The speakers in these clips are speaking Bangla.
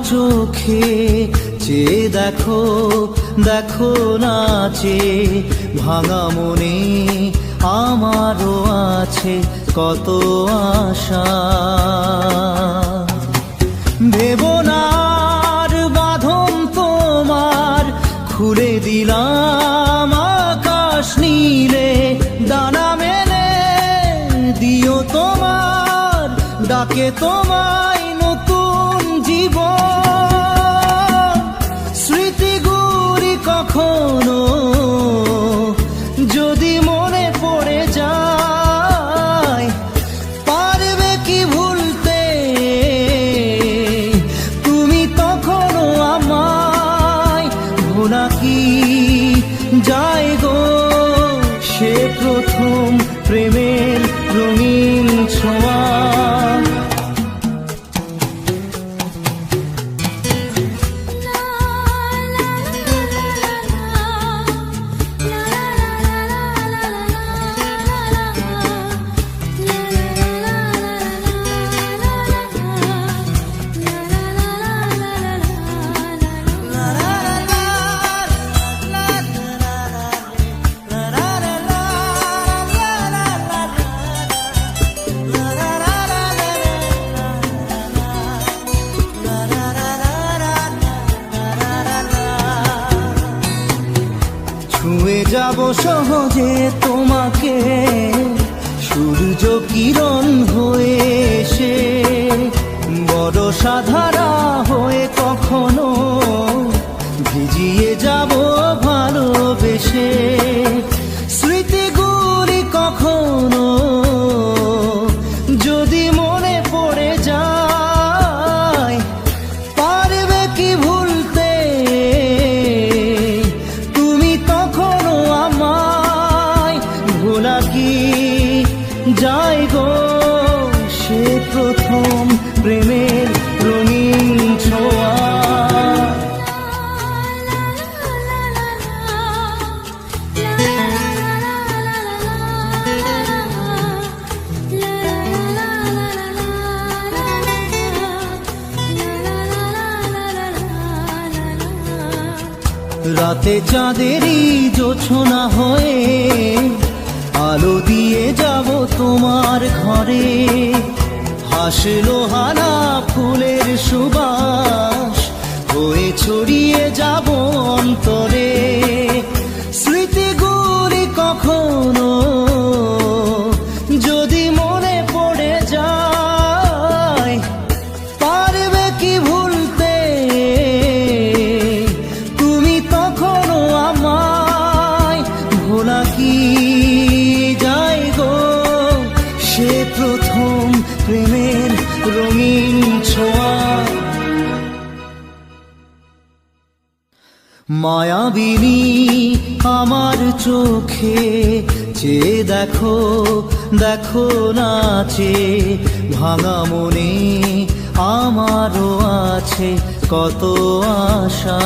চোখে চেয়ে দেখো, দেখো নাচে ভাঙা মনে আমারও আছে কত আশা। ভেবনার বাঁধন তোমার খুলে দিলাম আকাশ নীলে, ডানা মেলে দিও তোমার ডাকে তোমায় নতুন জীবন। স্মৃতিগুলি কখনো যদি মনে পড়ে যায়, পারবে কি ভুলতে তুমি তখনও আমায়? ভোলা কি যায় গো সে প্রথম প্রেমের রঙিন ছোঁয়া। ছুঁয়ে যাব সহজে তোমাকে সূর্য কিরণ হয়ে এসে, বড় সাধারা হয়ে কখনো ভিজিয়ে যাব ভালোবেসে। স্মৃতিগুলি কখনো যদি মনে পড়ে যায়, পারবে কি ভুলতে তুমি তখনও আমায়? ভোলা কি যায় গো সে প্রথম প্রেমের রঙিন ছোঁয়া। রাতে চাঁদেরই জোছনা হয়ে আলো দিয়ে যাব তোমার ঘরে, হাসলো হানা ফুলের সুবাস হয়ে ছড়িয়ে যাব অন্তরে। স্মৃতিগুলি কখনো যদি মনে পড়ে যায়, পারবে কি ভুলতে তুমি তখনও আমায়? ভোলা কি যায় গো সে প্রথম প্রেমের রঙিন ছোঁয়া। মায়াবিনী আমার চোখে চেয়ে দেখো, দেখো নাচে ভাঙা মনে আমারও আছে কত আশা।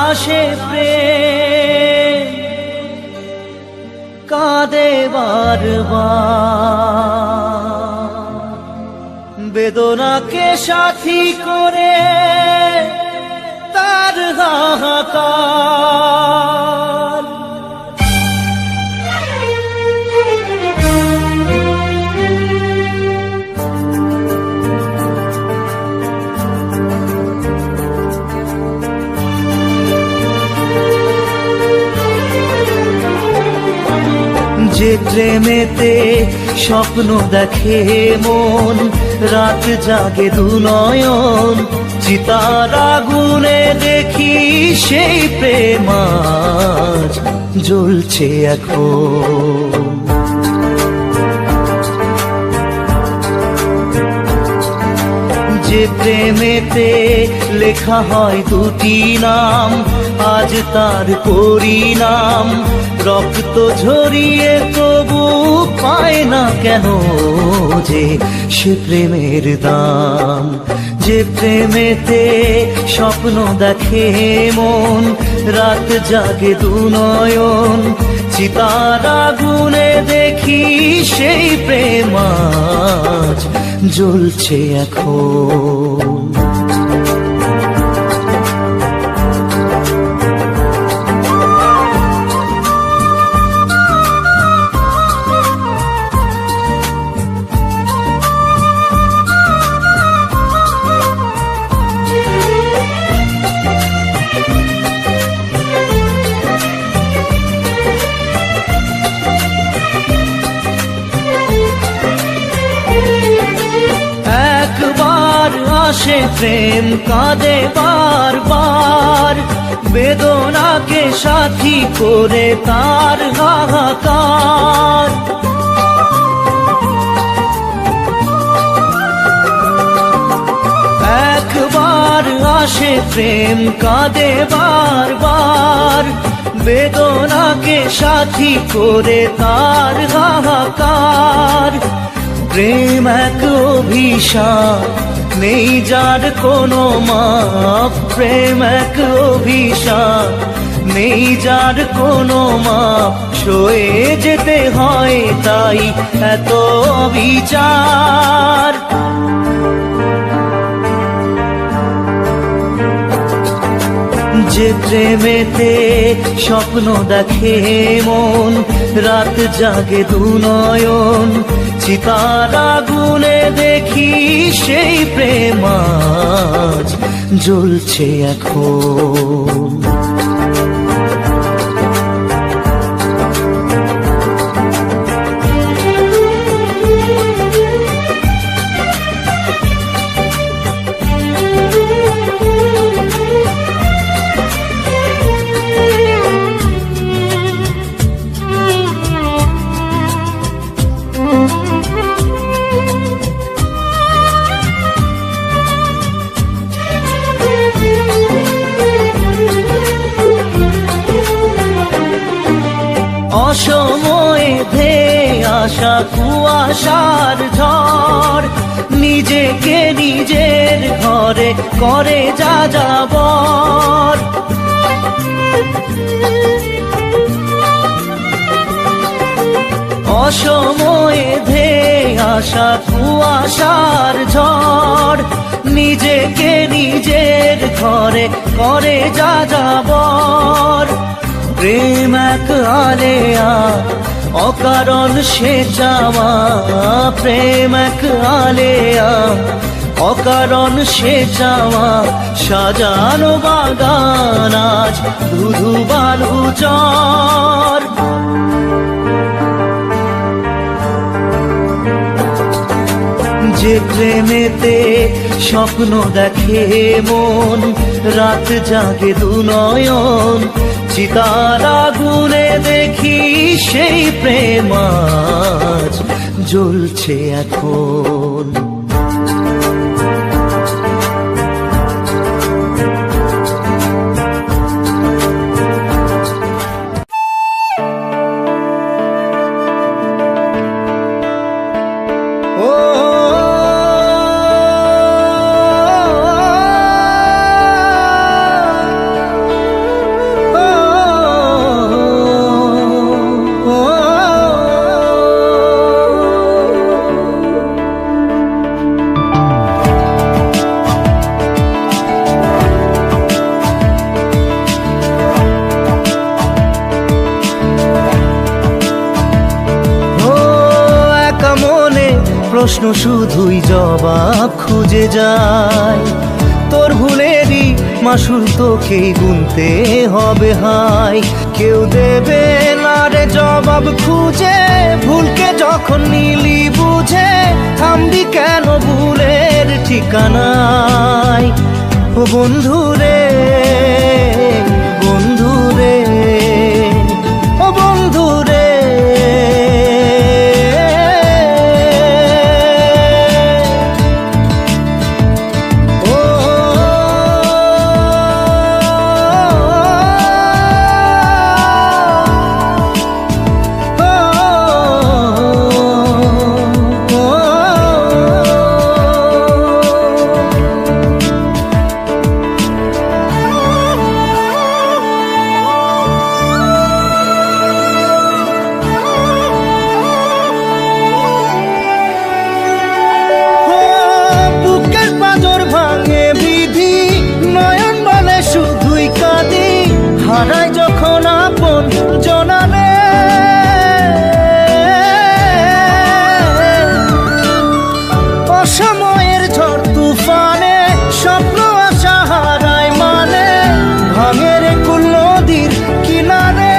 আসে প্রেম কাঁদে বারবার, বেদনাকে সাথী করে তার হাহাকার। যে প্রেমেতে স্বপ্ন দেখে মন, রাত জাগে দু নয়ন, চিতার আগুনে দেখি সেই প্রেম আজ জ্বলছে এখন। যে প্রেমেতে লেখা হয় দুটি নাম, আজ তার পরিণাম রক্ত ঝরিয়ে তবু পায় না কেন যে সে প্রেমের দাম। যে প্রেমেতে স্বপ্ন দেখে মন, রাত জাগে দু নয়ন, চিতার আগুনে দেখি সেই প্রেম আজ জ্বলছে এখন। আসে প্রেম কাঁদে বারবার, বেদনাকে সাথী করে তার হাহাকার। একবার আসে প্রেম কাঁদে বারবার, বেদনাকে সাথী করে তার হাহাকার। প্রেম এক অভিশাপ, নেই যার কোনো মাপ। প্রেম এক অভিশাপ, নেই যার কোনো মাপ। সয়ে যেতে হয় তাই এত বিচার। যে প্রেমেতে স্বপ্ন দেখে মন, রাত জাগে দু নয়ন, চিতার আগুনে দেখি সেই প্রেম আজ জ্বলছে এখন। অসময়ে ধেয়ে আসা কুয়াশার ঝড়, নিজেকে নিজের ঘরে করে যাযাবর। অসময়ে ধেয়ে আসা কুয়াশার ঝড়, নিজেকে নিজের ঘরে করে যাযাবর। প্রেম এক আলেয়া, অকারণ সে চাওয়া। প্রেম এক আলেয়া, অকারণ সে চাওয়া। সাজানো বাগান আজ ধুধু বালু চর। যে প্রেমেতে স্বপ্ন দেখে মন, রাত জাগে দু নয়ন, চিতার আগুনে দেখি সেই প্রেম আজ জ্বলছে এখন। প্রশ্ন শুধুই জবাব খুঁজে যায়। তোর ভুলেরই মাসুল তোকেই গুনতে হবে হায়। কেউ দেবে না রে জবাব খুঁজে, ভুলকে যখন নিলি বুঝে, থামবি কেন ভুলের ঠিকানায়? ও বন্ধু রে, বন্ধু রে, ও বন্ধু রে। হারাই যখন আপন জনারে, অসময়ের ঝড় তুফানে স্বপ্ন আশা হারায় মানে, ভাঙের কুল নদীর কিনারে।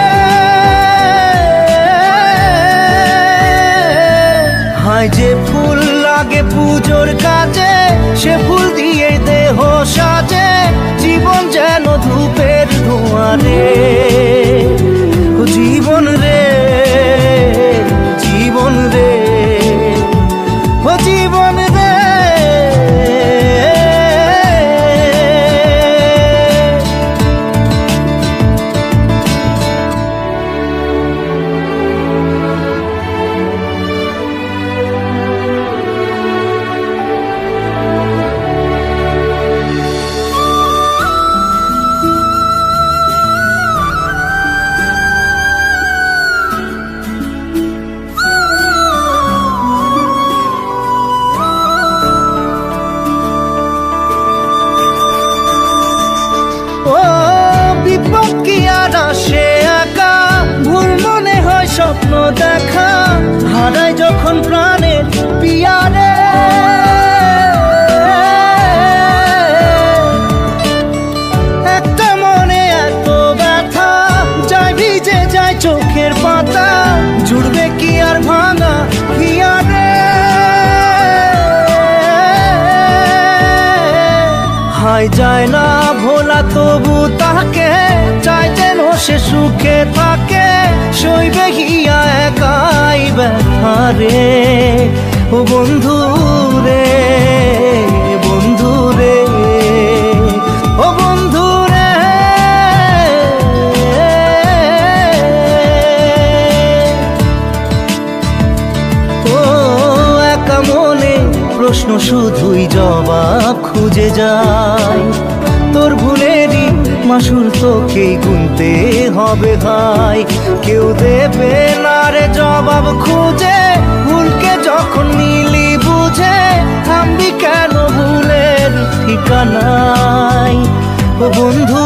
হায় যে ফুল লাগে পুজোর কাজে, সে ফুল দিয়ে দেহ সাজে, জীবন যেন ধূপের ধোঁয়ারে। ও জীবন রে, জীবন রে, ও জীবন রে। ও বিপদ কি আর আসে একা, ভুল মনে হয় স্বপ্ন দেখা, হারাই যখন প্রাণের পিয়ারে। একটা মনে এত ব্যথা, যায় ভিজে যায় চোখের পাতা, জুড়বে কি আর ভাঙা হিয়ারে? হায় যায় না ভোলা তবু তাকে, চাই যেন সে সুখে থাকে, সইবে গিয়া একাই ব্যথারে। ও বন্ধু রে, বন্ধু রে, ও বন্ধু রে। ও একা মনে প্রশ্ন শুধুই জবাব খুঁজে যায়, তোর ভুলেরই মাসুল তোকেই গুনতে হবে ভাই। কেউ দেবে না রে জবাব খুঁজে, ভুলকে যখন নিলি বুঝে, থামবি কেন ভুলের ঠিকানায়? ও বন্ধু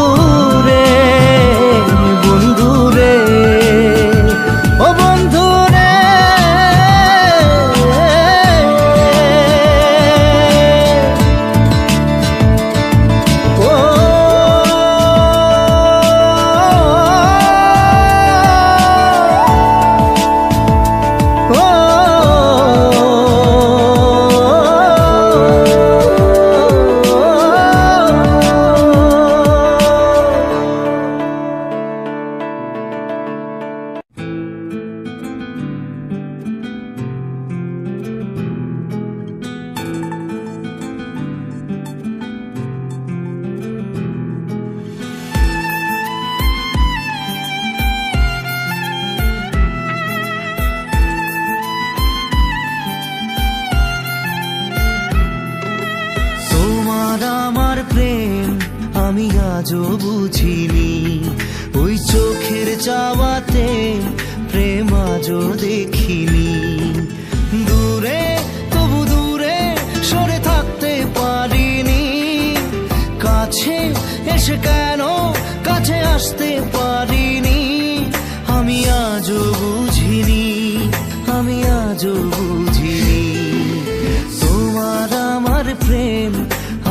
রে, বন্ধু রে, ও বন্ধু রে। আমি আজও বুঝিনি, ওই চোখের চাওয়াতে প্রেম আজও দেখিনি। দূরে তবু দূরে সরে থাকতে পারিনি, কাছে এসে কেন কাছে আসতে পারিনি। আমি আজও বুঝিনি, আমি আজও বুঝিনি, তোমার আমার প্রেম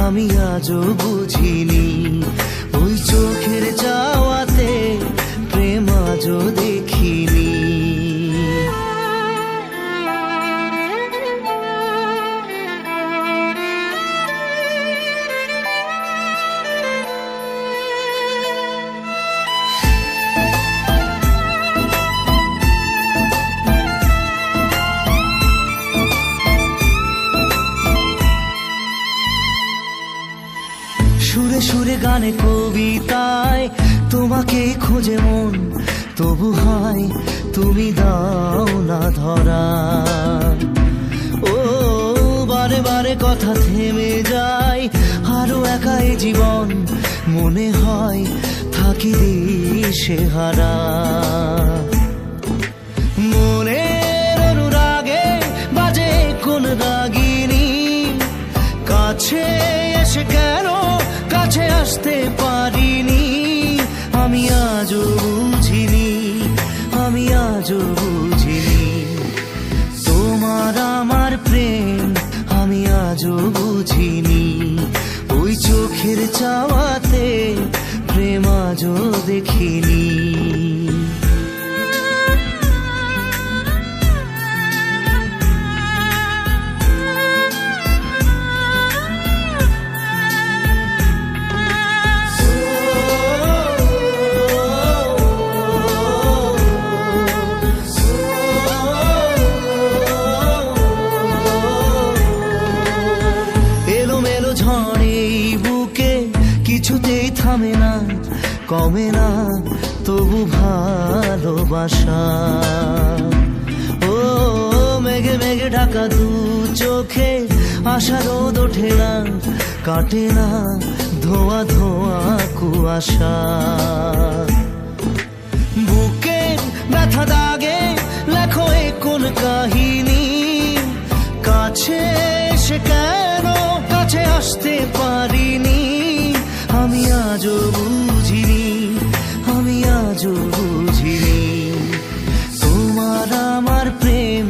আমি আজও বুঝিনি। ওই চোখের চাওয়াতে প্রেম আজও দেখিনি। গানে কবিতায় তোমাকে খোঁজে মন, তবু হয় তুমি দাও না ধরা। ও বারে বারে কথা থেমে যায়, আরো একাই জীবন মনে হয় থাকি দিশে হারা। মনের অনুরাগে বাজে কোন রাগিনী, কাছে এসে কেন কাছে আসতে পারিনি। আমি আজও বুঝিনি, আমি আজও বুঝিনি তোমার আমার প্রেম, আমি আজও বুঝিনি। ওই চোখের চাওয়াতে প্রেম আজও দেখিনি। কিছুতেই থামে না, কমে না তবু ভালোবাসা। ও মেঘে মেঘে ঢাকা দু চোখে আশা রোদ ওঠে না, কাটে না ধোয়া ধোয়া কুয়াশা। বুকে ব্যথা দাগে লেখো এ কোন কাহিনী, কাছে এসে কেন কাছে আসতে পারিনি। আমি আজও বুঝিনি, আমি আজও বুঝিনি তোমার আমার প্রেম,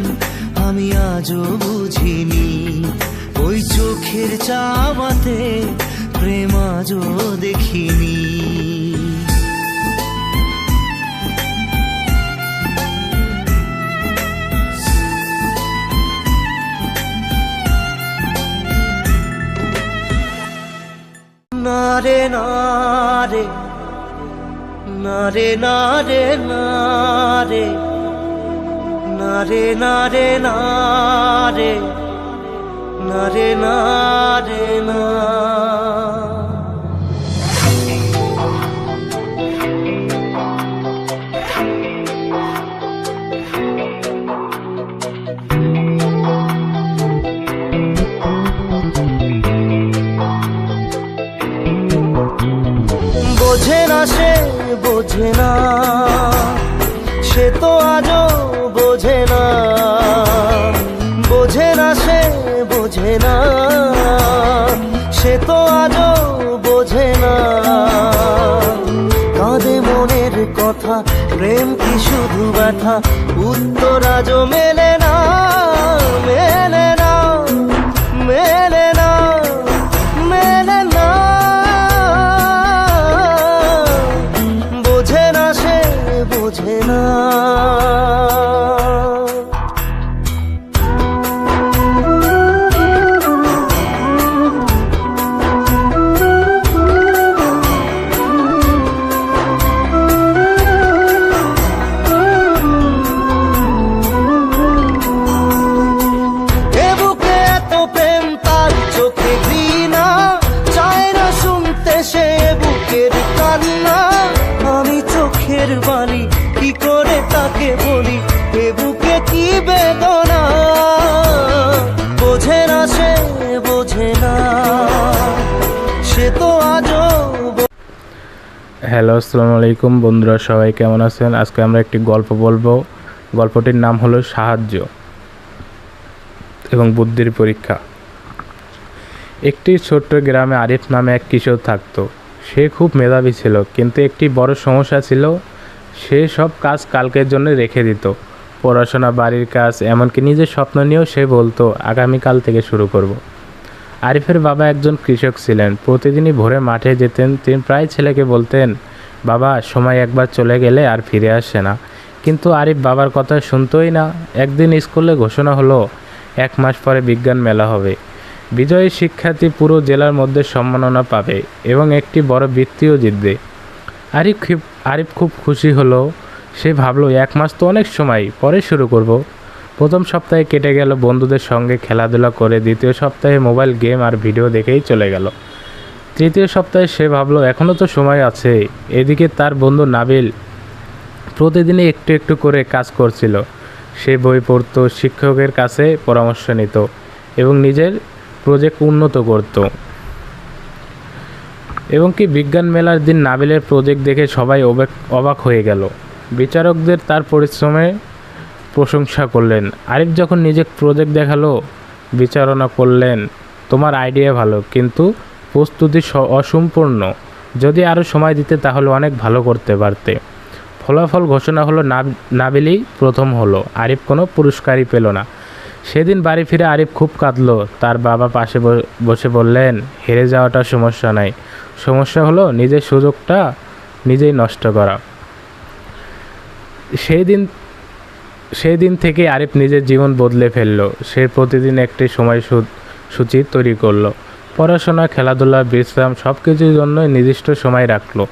আমি আজও বুঝিনি। ওই চোখের চাওয়াতে প্রেম আজও দেখিনি। নারে নারে নারে নারে নারে নারে নারে নারে নারে নারে না। বোঝে না সে বোঝে না, সে তো আজও বোঝে না। বোঝে না সে বোঝে না, সে তো আজও বোঝে না। কাঁদে মনের কথা, প্রেম কি শুধু ব্যথা, উত্তর আজও মেলে না, মেলে না, মেলে না, মেলে না। বোঝে না সে বোঝে না। বাণী কি করে তাকে বলি, এ বুকে কি বেদনা। বোঝে না সে বোঝে না, সে তো আজও। হ্যালো, আসসালামু আলাইকুম বন্ধুরা, সবাই কেমন আছেন? আজকে আমরা একটি গল্প বলবো। গল্পটির নাম হলো সাহায্য এবং বুদ্ধির পরীক্ষা। একটি ছোট্ট গ্রামে আরিফ নামে এক কিশোর থাকতো। সে খুব মেধাবী ছিল, কিন্তু একটি বড় সমস্যা ছিল, সে সব কাজ কালকের জন্য রেখে দিত। পড়াশোনা, বাড়ির কাজ, এমনকি নিজের স্বপ্ন নিয়েও সে বলতো আগামীকাল থেকে শুরু করব। আরিফের বাবা একজন কৃষক ছিলেন। প্রতিদিনই ভোরে মাঠে যেতেন। তিনি প্রায় ছেলেকে বলতেন, বাবা, সময় একবার চলে গেলে আর ফিরে আসে না। কিন্তু আরিফ বাবার কথা শুনতোই না। একদিন স্কুলে ঘোষণা হলো 1 মাস পরে বিজ্ঞান মেলা হবে। বিজয়ী শিক্ষার্থী পুরো জেলার মধ্যে সম্মাননা পাবে এবং একটি বড় বৃত্তিও জিতবে। আরিফ খুব খুশি হলো। সে ভাবলো 1 মাস তো অনেক সময়, পরে শুরু করব। প্রথম সপ্তাহে কেটে গেল বন্ধুদের সঙ্গে খেলাধুলা করে। দ্বিতীয় সপ্তাহে মোবাইল গেম আর ভিডিও দেখেই চলে গেল। তৃতীয় সপ্তাহে সে ভাবলো এখনও তো সময় আছে। এদিকে তার বন্ধু নাবিল প্রতিদিনই একটু একটু করে কাজ করছিল। সে বই পড়তো, শিক্ষকের কাছে পরামর্শ নিত এবং নিজের প্রজেক্ট উন্নত করত। এবং কি বিজ্ঞান মেলার দিন নাবিলের প্রজেক্ট দেখে সবাই অবাক হয়ে গেল। বিচারকদের তার পরিশ্রমে প্রশংসা করলেন। আরিফ যখন নিজের প্রজেক্ট দেখালো, বিচারণা করলেন, তোমার আইডিয়া ভালো, কিন্তু প্রস্তুতি অসম্পূর্ণ। যদি আরও সময় দিতে তাহলে অনেক ভালো করতে পারতে। ফলাফল ঘোষণা হলো, নাবিলই প্রথম হলো। আরিফ কোনো পুরস্কারই পেল না। সেদিন বাড়ি ফিরে আরিফ খুব কাঁদলো। তার বাবা পাশে বসে বললেন, হেরে যাওয়াটা সমস্যা নাই, সমস্যা হলো নিজের সুযোগটা নিজেই নষ্ট করা। সেই দিন থেকে আরিফ নিজের জীবন বদলে ফেললো। সে প্রতিদিন একটি সূচি তৈরি করলো। পড়াশোনা, খেলাধুলা, বিশ্রাম সব কিছুর জন্য নির্দিষ্ট সময় রাখলো।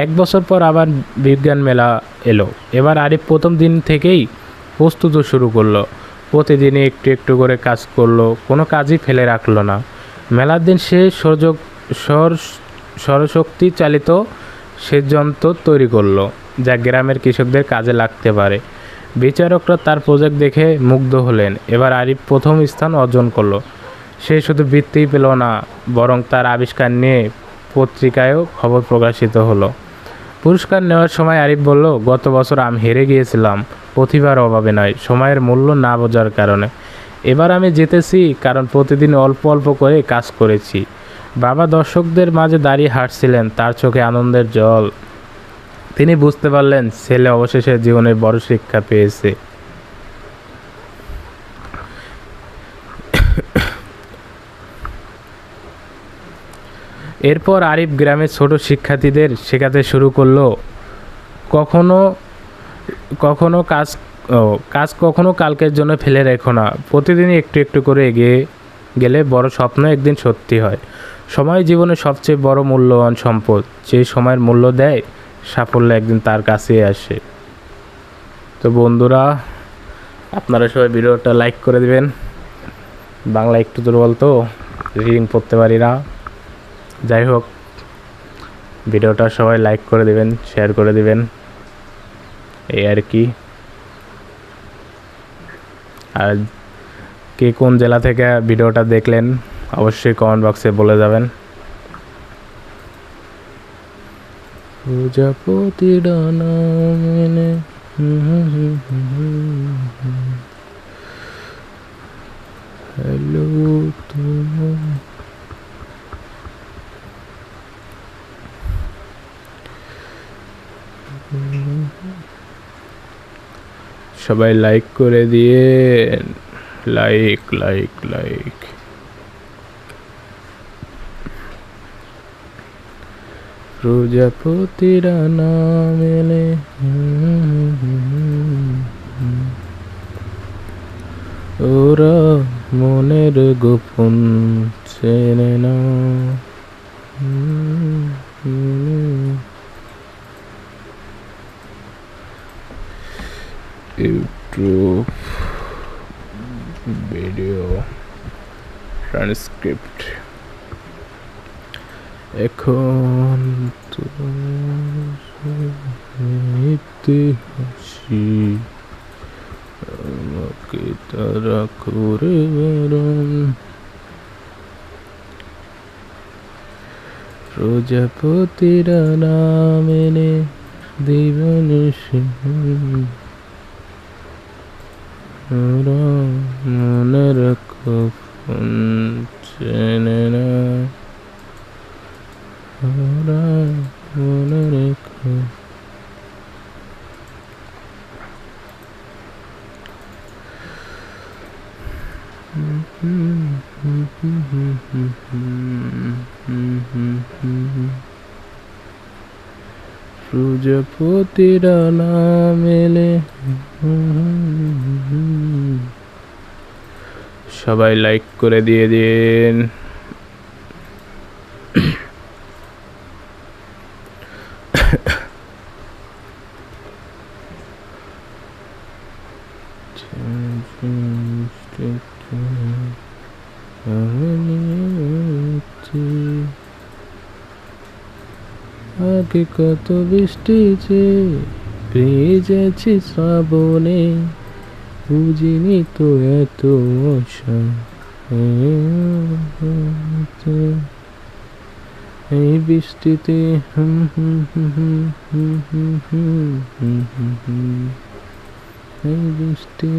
1 বছর পর আবার বিজ্ঞান মেলা এলো। এবার আরিফ প্রথম দিন থেকেই প্রস্তুতি শুরু করলো। প্রতিদিনই একটু একটু করে কাজ করলো, কোনো কাজই ফেলে রাখলো না। মেলার দিন সে সৌরশক্তি চালিত সেচ যন্ত্র তৈরি করলো, যা গ্রামের কৃষকদের কাজে লাগতে পারে। বিচারকরা তার প্রজেক্ট দেখে মুগ্ধ হলেন। এবার আরিফ প্রথম স্থান অর্জন করলো। সে শুধু বৃত্তিই পেল না, বরং তার আবিষ্কার নিয়ে পত্রিকায়ও খবর প্রকাশিত হলো। পুরস্কার নেওয়ার সময় আরিফ বলল, গত বছর আমি হেরে গিয়েছিলাম প্রতিভার অভাবে নয়, সময়ের মূল্য না বোঝার কারণে। এবার আমি জিতেছি কারণ প্রতিদিন অল্প অল্প করে কাজ করেছি। বাবা দর্শকদের মাঝে দাঁড়িয়ে হাসছিলেন, তার চোখে আনন্দের জল। তিনি বুঝতে পারলেন ছেলে অবশেষে জীবনের বড় শিক্ষা পেয়েছে। এরপর আরিফ গ্রামের ছোট শিক্ষার্থীদের শেখাতে শুরু করলো, কখনো কাজ কখনো কালকের জন্য ফেলে রেখো না। প্রতিদিনই একটু একটু করে এগিয়ে গেলে বড় স্বপ্ন একদিন সত্যি হয়। সময় জীবনের সবচেয়ে বড় মূল্যবান সম্পদ। যে সময়ের মূল্য দেয়, সাফল্য একদিন তার কাছেই আসে। তো বন্ধুরা, আপনারা সবাই ভিডিওটা লাইক করে দিবেন। বাংলা একটু দুর্বল তো, রিডিং পড়তে পারি না। যাই হোক, ভিডিওটা সবাই লাইক করে দিবেন, শেয়ার করে দিবেন, এই আর কি। আর কে কোন জেলা থেকে ভিডিওটা দেখলেন অবশ্যই কমেন্ট বক্সে বলে যাবেন। প্রজাপতি ডানা মেলে হ্যালো তোমার, সবাই লাইক করে দিয়ে, লাইক লাইক লাইক। প্রজাপতিরা না মেলে, ওরা মনের গোপন চেনে না। ইউটিউব ভিডিও ট্রান্সক্রিপ্ট এখন ইতিহাসী আমাকে তারা করে বারণ। প্রজাপতিরা না মেনে জীবন ওরা মনের গোপন চেনে না। ওরা মনের প্রজাপতিরা না মেলে। সবাই লাইক করে দিয়ে দিন। আগে কত বৃষ্টি যে ভিজেছি শ্রাবণে, বুঝিনি তো এত আশা। এই বৃষ্টিতে এই বৃষ্টিতে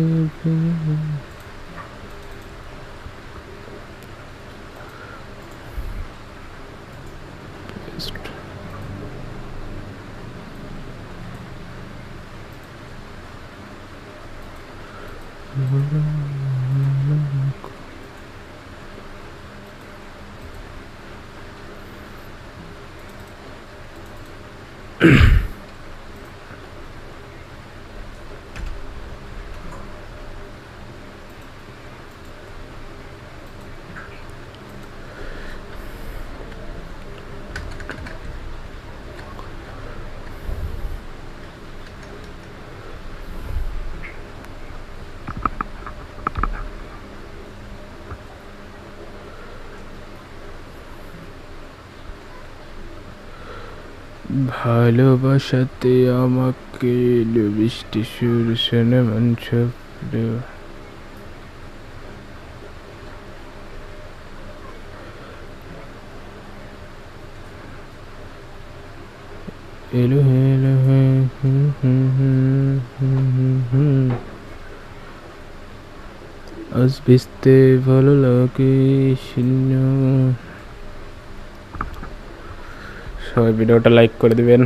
ভালোবাসাতে আমাকে এলো বৃষ্টি সুর শোনে মন স্বপ্ন। এলো এলো আজ ভিজতে ভালো লাগে শূন্য। সবাই ভিডিওটা লাইক করে দিবেন।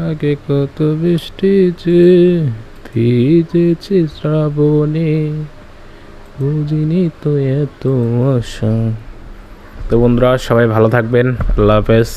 আগে কত বৃষ্টি যে ভিজেছি শ্রাবণে, বুঝিনি তো এত আশা। তো বন্ধুরা সবাই ভালো থাকবেন, আল্লাহ হাফেজ।